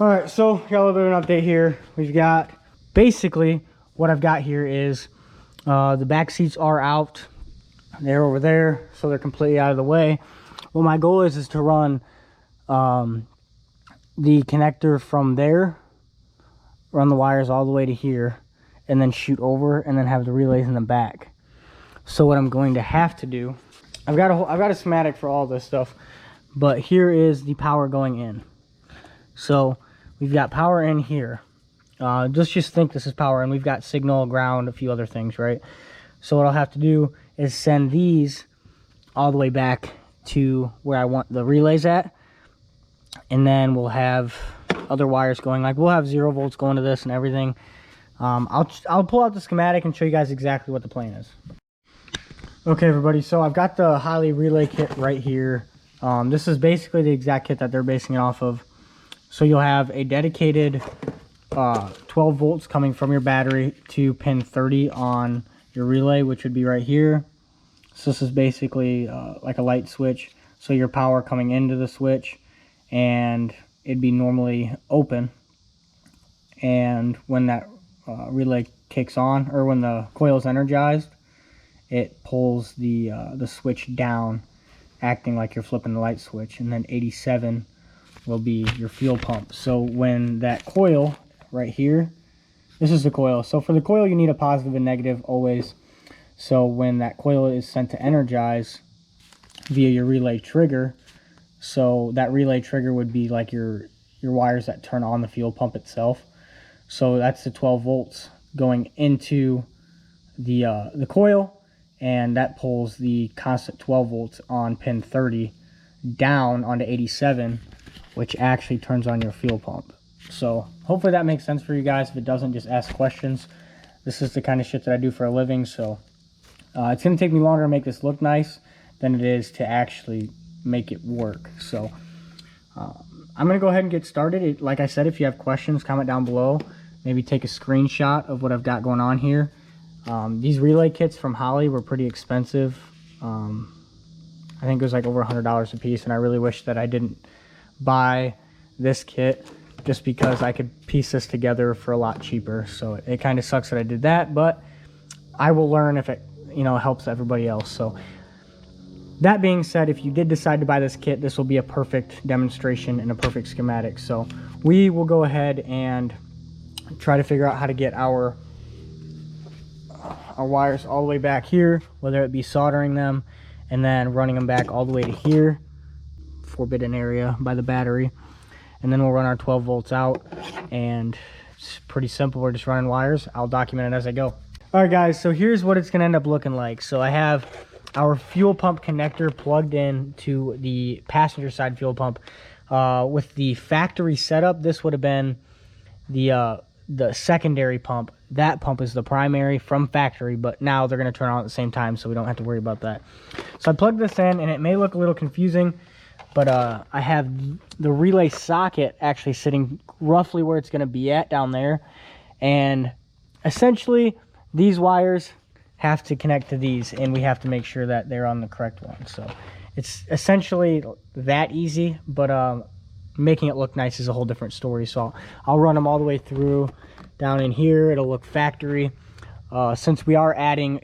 All right, so got a little bit of an update here. We've got basically what I've got here is the back seats are out. They're over there, so they're completely out of the way. What my goal is to run the connector from there, run the wires all the way to here, and then shoot over, and then have the relays in the back. So what I'm going to have to do, I've got a schematic for all this stuff, but here is the power going in. So we've got power in here. Just think this is power, and we've got signal, ground, a few other things, right? So what I'll have to do is send these all the way back to where I want the relays at, and then we'll have other wires going. Like, we'll have 0 volts going to this and everything. I'll pull out the schematic and show you guys exactly what the plan is. Okay, everybody, so I've got the Holley Relay Kit right here. This is basically the exact kit that they're basing it off of. So you'll have a dedicated 12 volts coming from your battery to pin 30 on your relay, which would be right here. So this is basically like a light switch. So your power coming into the switch, and it'd be normally open. And when that relay kicks on, or when the coil is energized, it pulls the switch down, acting like you're flipping the light switch. And then 87 will be your fuel pump. So when that coil right here, this is the coil. So for the coil, you need a positive and negative always. So when that coil is sent to energize via your relay trigger, so that relay trigger would be like your wires that turn on the fuel pump itself. So that's the 12 volts going into the coil, and that pulls the constant 12 volts on pin 30 down onto 87, which actually turns on your fuel pump. So hopefully that makes sense for you guys. If it doesn't, just ask questions. This is the kind of shit that I do for a living, so it's going to take me longer to make this look nice than it is to actually make it work. So I'm going to go ahead and get started. Like I said, if you have questions, comment down below. Maybe take a screenshot of what I've got going on here. These relay kits from Holley were pretty expensive. I think it was like over $100 a piece, and I really wish that I didn't buy this kit, just because I could piece this together for a lot cheaper. So it kind of sucks that I did that, but I will learn if it, helps everybody else. So that being said, if you did decide to buy this kit, this will be a perfect demonstration and a perfect schematic. So we will go ahead and try to figure out how to get our wires all the way back here, whether it be soldering them and then running them back all the way to here, forbidden area by the battery. And then we'll run our 12 volts out, and it's pretty simple. We're just running wires. I'll document it as I go. All right, guys, so here's what it's going to end up looking like. So I have our fuel pump connector plugged in to the passenger side fuel pump. With the factory setup, this would have been the secondary pump. That pump is the primary from factory, but now they're going to turn on at the same time, so we don't have to worry about that. So I plugged this in, and it may look a little confusing, but I have the relay socket actually sitting roughly where it's going to be at down there. And essentially, these wires have to connect to these, and we have to make sure that they're on the correct one. So it's essentially that easy, but making it look nice is a whole different story. So I'll run them all the way through down in here. It'll look factory. Since we are adding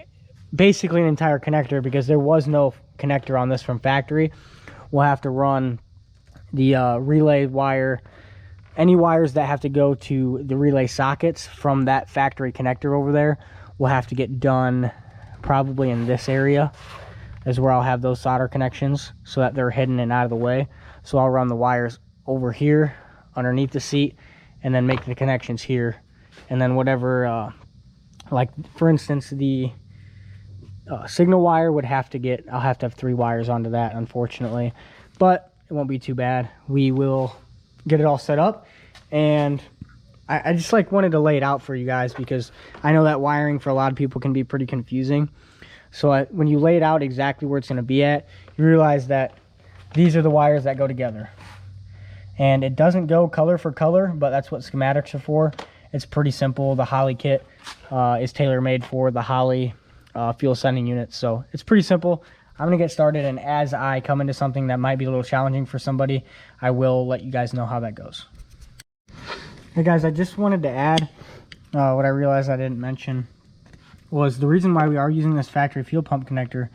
basically an entire connector, because there was no connector on this from factory, we'll have to run the relay wire, any wires that have to go to the relay sockets from that factory connector over there will have to get done probably in this area, is where I'll have those solder connections so that they're hidden and out of the way. So I'll run the wires over here underneath the seat and then make the connections here. And then whatever, like for instance, the signal wire would have to get, I'll have to have 3 wires onto that, unfortunately, but it won't be too bad. We will get it all set up, and I just wanted to lay it out for you guys, because I know that wiring for a lot of people can be pretty confusing. So when you lay it out exactly where it's going to be at, you realize that these are the wires that go together. And it doesn't go color for color, but that's what schematics are for. It's pretty simple. The Holley kit is tailor-made for the Holley fuel sending unit, so it's pretty simple. I'm going to get started, and as I come into something that might be a little challenging for somebody, I will let you guys know how that goes. Hey guys, I just wanted to add what I realized I didn't mention was the reason why we are using this factory fuel pump connector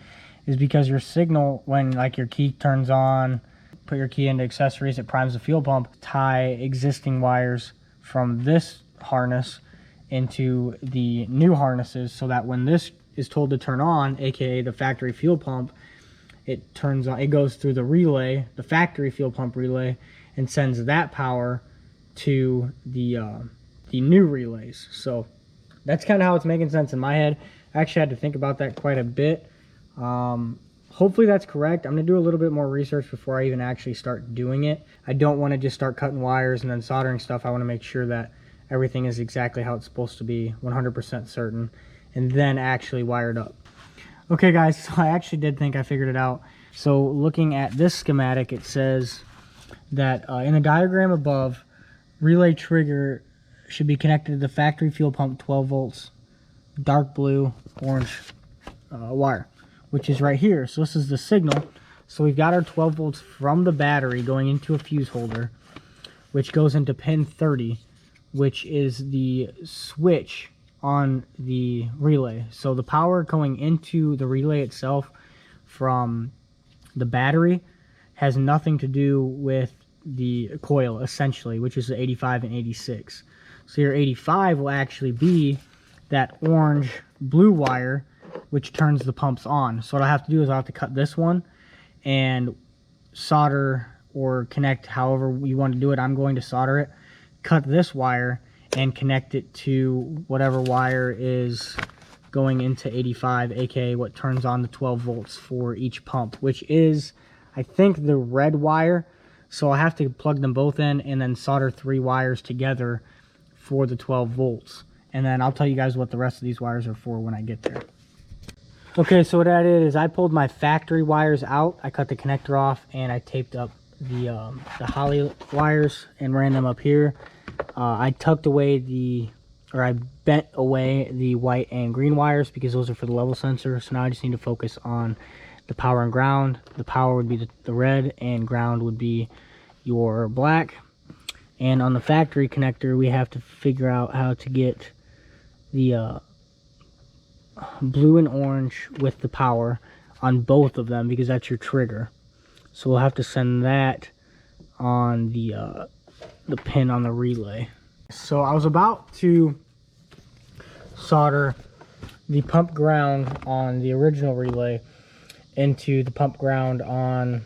is because your signal, when like your key turns on, put your key into accessories, it primes the fuel pump, tie existing wires from this harness into the new harnesses so that when this is told to turn on, aka the factory fuel pump, it turns on, it goes through the relay, the factory fuel pump relay, and sends that power to the new relays. So that's kind of how it's making sense in my head. I actually had to think about that quite a bit. Hopefully that's correct. I'm gonna do a little bit more research before I even actually start doing it. I don't want to just start cutting wires and then soldering stuff. I want to make sure that everything is exactly how it's supposed to be, 100% certain, and then actually wired up. Okay guys, so I actually did think I figured it out. So looking at this schematic, it says that in the diagram above, relay trigger should be connected to the factory fuel pump 12 volts, dark blue, orange wire, which is right here. So this is the signal. So we've got our 12 volts from the battery going into a fuse holder, which goes into pin 30, which is the switch on the relay. So the power going into the relay itself from the battery has nothing to do with the coil, essentially, which is the 85 and 86. So your 85 will actually be that orange blue wire which turns the pumps on. So what I have to do is I have to cut this one and solder or connect however you want to do it. I'm going to solder it, cut this wire and connect it to whatever wire is going into 85, aka what turns on the 12 volts for each pump, which is, I think, the red wire. So I have to plug them both in and then solder 3 wires together for the 12 volts. And then I'll tell you guys what the rest of these wires are for when I get there. Okay, so what I did is I pulled my factory wires out. I cut the connector off and I taped up the Holley wires and ran them up here. I tucked away I bent away the white and green wires because those are for the level sensor. So now I just need to focus on the power and ground. The power would be the red and ground would be your black. And on the factory connector, we have to figure out how to get the blue and orange with the power on both of them because that's your trigger. So we'll have to send that on the pin on the relay. So I was about to solder the pump ground on the original relay into the pump ground on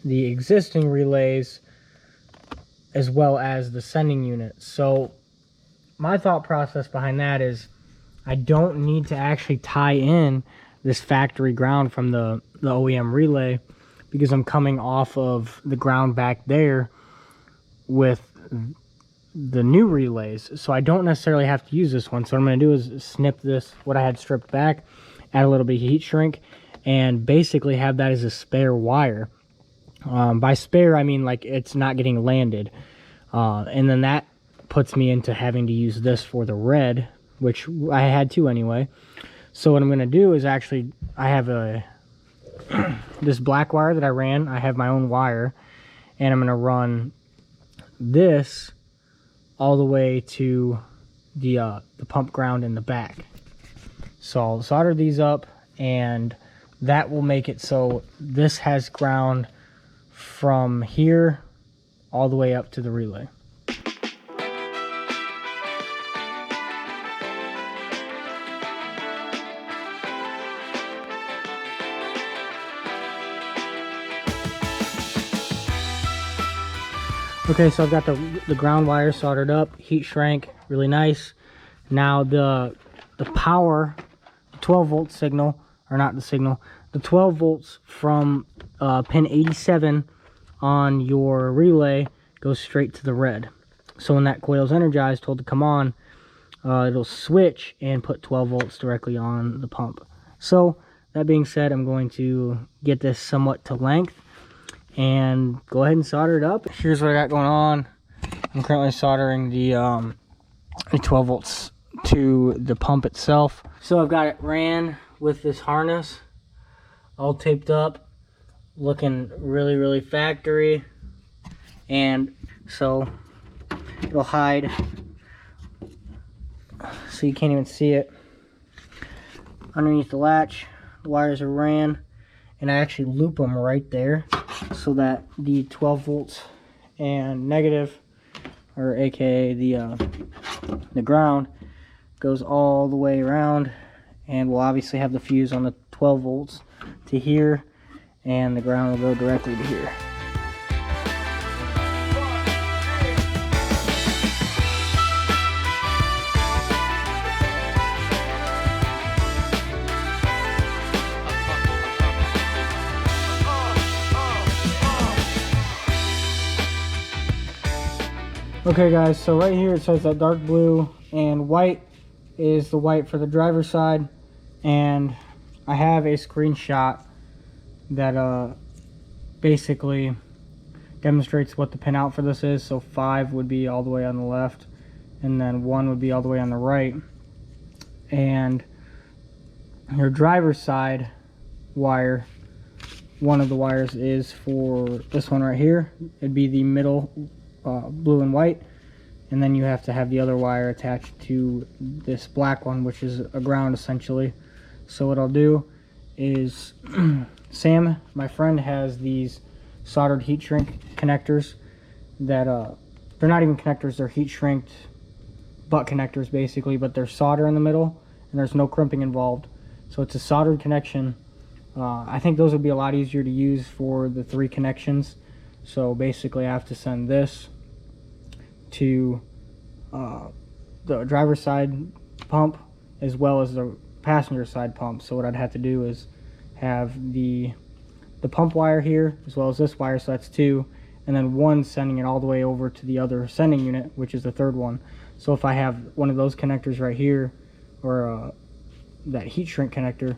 the existing relays as well as the sending unit. So my thought process behind that is I don't need to actually tie in this factory ground from the OEM relay because I'm coming off of the ground back there with the new relays. So I don't necessarily have to use this one. So what I'm going to do is snip this, what I had stripped back, add a little bit of heat shrink, and basically have that as a spare wire. By spare, I mean like it's not getting landed. And then that puts me into having to use this for the red, which I had to anyway. So what I'm going to do is actually, I have this black wire that I ran. I have my own wire, and I'm going to run this all the way to the pump ground in the back. So I'll solder these up, and that will make it so this has ground from here all the way up to the relay. Okay, so I've got the ground wire soldered up, heat shrank, really nice. Now the power, the 12 volt signal, or not the signal, the 12 volts from pin 87 on your relay goes straight to the red. So when that coil is energized, told to come on, it'll switch and put 12 volts directly on the pump. So that being said, I'm going to get this somewhat to length and go ahead and solder it up. Here's what I got going on. I'm currently soldering the 12 volts to the pump itself. So I've got it ran with this harness, all taped up, looking really, really factory. And so it'll hide so you can't even see it. Underneath the latch, the wires are ran, and I actually loop them right there so that the 12 volts and negative, or aka the ground, goes all the way around, and we'll obviously have the fuse on the 12 volts to here, and the ground will go directly to here. Okay guys, so right here it says that dark blue and white is the white for the driver's side, and I have a screenshot that basically demonstrates what the pinout for this is. So 5 would be all the way on the left, and then 1 would be all the way on the right, and your driver's side wire, one of the wires is for this one right here. It'd be the middle blue and white, and then you have to have the other wire attached to this black one, which is a ground essentially. So what I'll do is Sam, my friend, has these soldered heat shrink connectors that they're not even connectors, they're heat shrinked butt connectors basically, but there's solder in the middle and there's no crimping involved, so it's a soldered connection. I think those would be a lot easier to use for the 3 connections. So basically I have to send this to the driver's side pump as well as the passenger side pump. So what I'd have to do is have the pump wire here as well as this wire, so that's 2, and then 1 sending it all the way over to the other sending unit, which is the 3rd one. So if I have one of those connectors right here, or that heat shrink connector,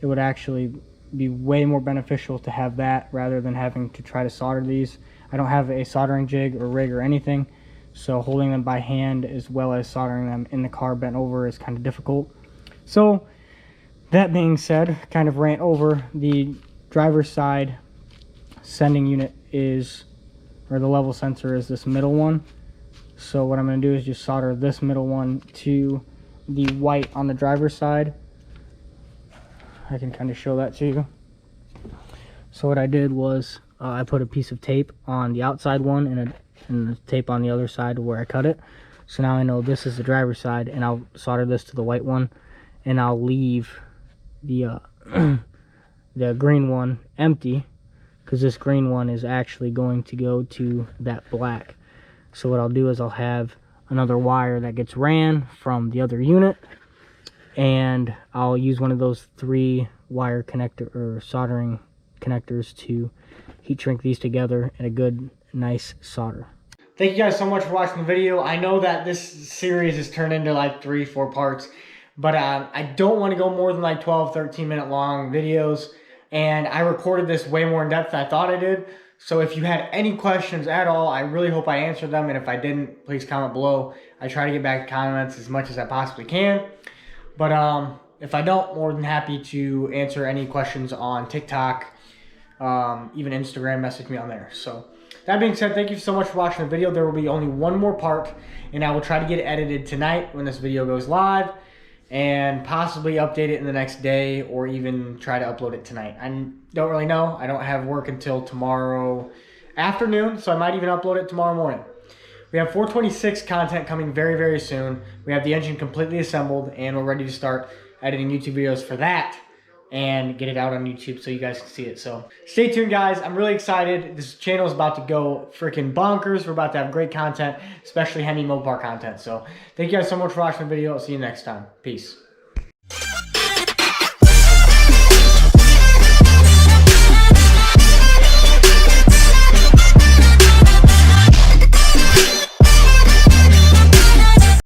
it would actually be way more beneficial to have that rather than having to try to solder these. I don't have a soldering jig or rig or anything, so holding them by hand as well as soldering them in the car bent over is kind of difficult. So that being said, kind of rant over, the driver's side sending unit is, or the level sensor is this middle one. So what I'm going to do is just solder this middle one to the white on the driver's side. I can kind of show that to you. So what I did was I put a piece of tape on the outside one and the tape on the other side where I cut it. So now I know this is the driver's side, and I'll solder this to the white one, and I'll leave the the green one empty, because this green one is actually going to go to that black. So what I'll do is I'll have another wire that gets ran from the other unit, and I'll use one of those 3 wire connector or soldering connectors to heat shrink these together in a good nice solder. Thank you guys so much for watching the video. I know that this series has turned into like 3-4 parts, but I don't want to go more than like 12-13 minute long videos, and I recorded this way more in depth than I thought I did. So if you had any questions at all, I really hope I answered them, and if I didn't, please comment below. I try to get back to comments as much as I possibly can. But if I don't, more than happy to answer any questions on TikTok, even Instagram, message me on there. So that being said, thank you so much for watching the video. There will be only one more part, and I will try to get it edited tonight when this video goes live, and possibly update it in the next day, or even try to upload it tonight. I don't really know. I don't have work until tomorrow afternoon, so I might even upload it tomorrow morning. We have 426 content coming very, very soon. We have the engine completely assembled, and we're ready to start editing YouTube videos for that and get it out on YouTube so you guys can see it. So stay tuned, guys. I'm really excited. This channel is about to go freaking bonkers. We're about to have great content, especially Hemi Mopar content. So thank you guys so much for watching the video. I'll see you next time. Peace.